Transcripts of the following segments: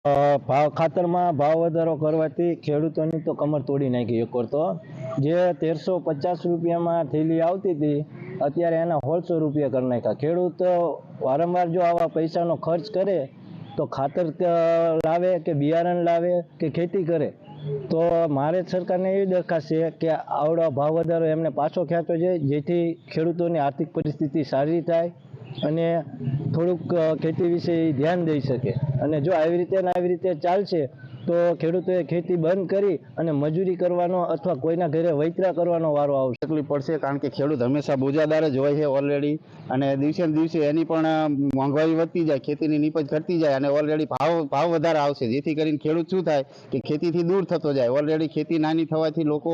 ભાવ ખાતરમાં ભાવ વધારો કરવાથી ખેડૂતોની તો કમર તોડી નાખી એક વાર તો. જે 1350 રૂપિયામાં થેલી આવતી હતી અત્યારે એના 1600 રૂપિયા કરી નાખ્યા. ખેડૂત વારંવાર જો આવા પૈસાનો ખર્ચ કરે તો ખાતર લાવે કે બિયારણ લાવે કે ખેતી કરે તો મારે સરકારને એવી દરખાસ્ત છે કે આવડો ભાવ વધારો એમને પાછો ખેંચવો જોઈએ, જેથી ખેડૂતોની આર્થિક પરિસ્થિતિ સારી થાય અને થોડુંક ખેતી વિશે ધ્યાન દઈ શકે. અને જો આવી રીતે ચાલશે તો ખેડૂતોએ ખેતી બંધ કરી અને મજૂરી કરવાનો અથવા કોઈના ઘરે વૈતરા કરવાનો વારો આવશે. તકલીફ પડશે, કારણ કે ખેડૂત હંમેશા બોજાદાર જ હોય છે ઓલરેડી, અને દિવસે ને દિવસે એની પણ મોંઘવારી વધતી જાય, ખેતીની નીપજ ઘટતી જાય અને ઓલરેડી ભાવ વધારે આવશે, જેથી કરીને ખેડૂત શું થાય કે ખેતીથી દૂર થતો જાય. ઓલરેડી ખેતી નાની થવાથી લોકો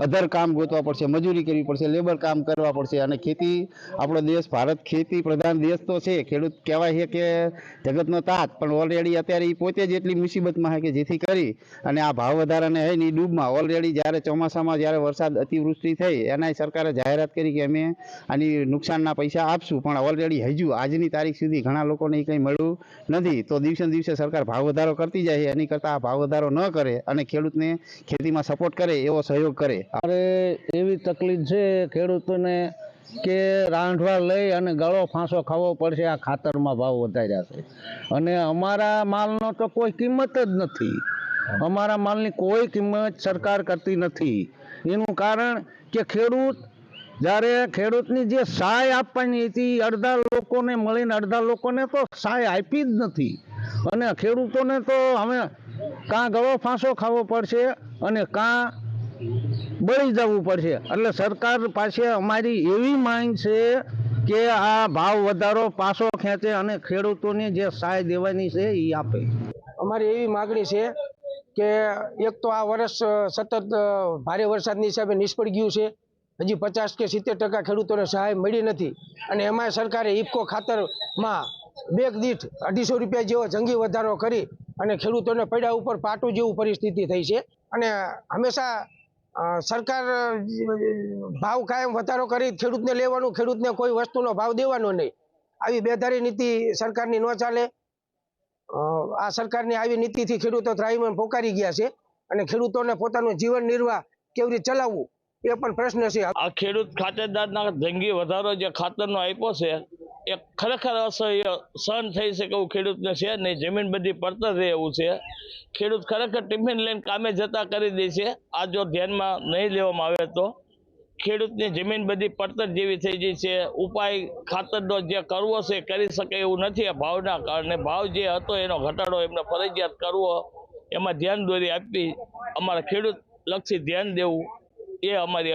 અધર કામ ગોતવા પડશે, મજૂરી કરવી પડશે, લેબર કામ કરવા પડશે. અને ખેતી, આપણો દેશ ભારત ખેતી પ્રધાન દેશ તો છે, ખેડૂત કહેવાય છે કે જગતનો તાત, પણ ઓલરેડી અત્યારે એ પોતે જ એટલી મુસીબતમાં છે કે જેથી કરી અને આ ભાવ વધારાને હે ની ડૂબમાં ઓલરેડી જ્યારે ચોમાસામાં જ્યારે વરસાદ અતિવૃષ્ટિ થઈ એના સરકારે જાહેરાત કરી કે અમે આની નુકસાનના પૈસા આપશું, પણ ઓલરેડી હજુ આજની તારીખ સુધી ઘણા લોકોને કંઈ મળ્યું નથી. તો દિવસે દિવસે સરકાર ભાવ વધારો કરતી જાય છે, એની કરતાં આ ભાવ વધારો ન કરે અને ખેડૂતને ખેતીમાં સપોર્ટ કરે, એવો સહયોગ કરે. અરે એવી તકલીફ છે ખેડૂતોને કે રાંધવા લઈ અને ગળો ફાંસો ખાવો પડશે, આ ખાતરમાં ભાવ વધાર્યા છે. અને અમારા માલનો તો કોઈ કિંમત જ નથી, અમારા માલની કોઈ કિંમત સરકાર કરતી નથી. એનું કારણ કે ખેડૂત જ્યારે ખેડૂતની જે સહાય આપવાની હતી અડધા લોકોને મળીને અડધા લોકોને તો સહાય આપી જ નથી. અને ખેડૂતોને તો હવે કાં ગળો ફાંસો ખાવો પડશે અને કાં બળી જવું પડશે. એટલે સરકાર પાસે અમારી એવી માંગ છે કે આ ભાવ વધારો પાછો ખેંચે અને ખેડૂતોને જે સહાય દેવાની છે એ આપે. અમારી એવી માગણી છે કે એક તો આ વર્ષ સતત ભારે વરસાદની હિસાબે નિષ્ફળ ગયું છે. હજી 50 કે 70% ખેડૂતોને સહાય મળી નથી. અને એમાં સરકારે ઇફકો ખાતરમાં બેગ દીઠ 250 રૂપિયા જેવો જંગી વધારો કરી અને ખેડૂતોને પડ્યા ઉપર પાટું જેવું પરિસ્થિતિ થઈ છે. અને હંમેશા સરકાર ભાવ કાયમ વધારો કરી ખેડૂતને લેવાનું, ખેડૂતને કોઈ વસ્તુનો ભાવ દેવાનો નહીં. આવી બેધારી નીતિ સરકારની ન ચાલે. આ સરકારની આવી નીતિથી ખેડૂતો ત્રાહિમામ પોકારી ગયા છે અને ખેડૂતોને પોતાનું જીવન નિર્વાહ કેવી રીતે ચલાવવું એ પણ પ્રશ્ન છે. આ ખેડૂત ખાતેદારના જંગી વધારો જે ખાતરનો આપ્યો છે એ ખરેખર અસહ્ય સહન થઈ શકે એવું ખેડૂતને છે નહીં. જમીન બધી પડતર રહે એવું છે. ખેડૂત ખરેખર ટિફિન લઈને કામે જતા કરી દે છે. આ જો ધ્યાનમાં નહીં લેવામાં આવે તો ખેડૂતની જમીન બધી પડતર જેવી થઈ જાય છે. ઉપાય ખાતરનો જે કરવો છે કરી શકે એવું નથી આ ભાવના કારણે. ભાવ જે હતો એનો ઘટાડો એમને ફરજિયાત કરવો, એમાં ધ્યાન દોરી આપવી, અમારા ખેડૂત લક્ષી ધ્યાન દેવું એ અમારી